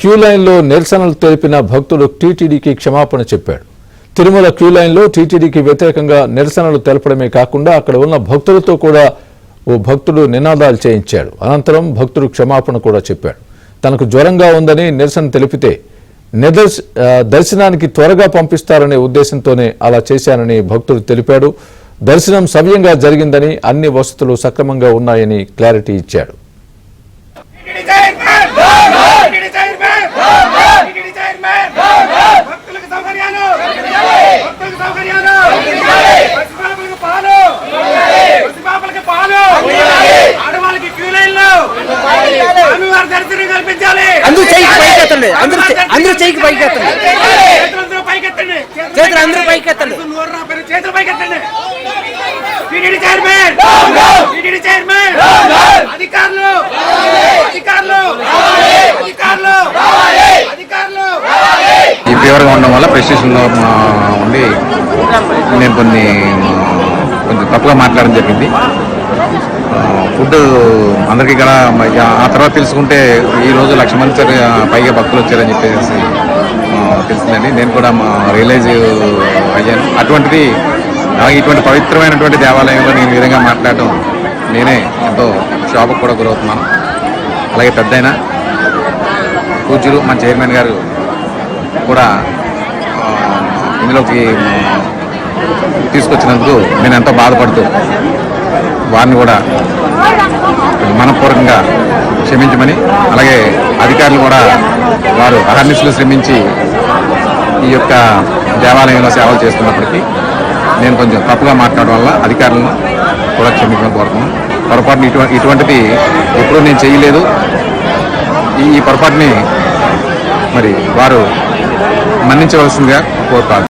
Queue లైన్లో నిరసనలు తెలిపిన భక్తుడు టీటీడీకి క్షమాపణ చెప్పాడు. తిరుమల క్యూ లైన్లో టీటీడీకి వ్యతిరేకంగా నిరసనలు తెలపడమే కాకుండా అక్కడ ఉన్న భక్తులతో కూడా ఓ భక్తుడు నినాదాలు చేయించాడు. అనంతరం భక్తుడు క్షమాపణ కూడా చెప్పాడు. తనకు జ్వరంగా ఉందని నిరసన తెలిపితే దర్శనానికి త్వరగా పంపిస్తారనే ఉద్దేశంతోనే అలా చేశానని భక్తుడు తెలిపాడు. దర్శనం సవ్యంగా జరిగిందని, అన్ని వసతులు సక్రమంగా ఉన్నాయని క్లారిటీ ఇచ్చాడు. అందరూ చేయికి పైకెత్తండి, చేతులు అందరూ పైకెత్తండి. ఈ ఫీవర్గా ఉండడం వల్ల ప్రెస్టేషన్లో ఉండి నేను కొంచెం తప్పుగా మాట్లాడడం జరిగింది. ఫుడ్ అందరికీ ఇక్కడ ఆ తర్వాత తెలుసుకుంటే ఈరోజు 1,00,000 మంది పైగా భక్తులు వచ్చారని చెప్పేసి తెలిసిందండి. నేను కూడా రియలైజ్ అయ్యాను. అటువంటిది ఇటువంటి పవిత్రమైనటువంటి దేవాలయంలో నేను ఈ విధంగా మాట్లాడటం నేనే ఎంతో శోభకు కూడా గురవుతున్నాను. అలాగే పెద్దయిన పూజ్యులు మన చైర్మన్ గారు కూడా ఇందులోకి తీసుకొచ్చినందుకు నేను ఎంతో బాధపడుతూ వారిని కూడా మనపూర్వకంగా క్షమించమని, అలాగే అధికారులు కూడా వారు అహర్నిశలు శ్రమించి ఈ యొక్క దేవాలయంలో సేవలు చేస్తున్నప్పటికీ నేను కొంచెం తప్పుగా మాట్లాడడం వల్ల అధికారులను కూడా క్షమించమని కోరుతున్నాను. పొరపాటుని ఇటువంటిది ఎప్పుడూ నేను చేయలేదు. ఈ పొరపాటుని మరి వారు మన్నించవలసిందిగా కోరుతాను.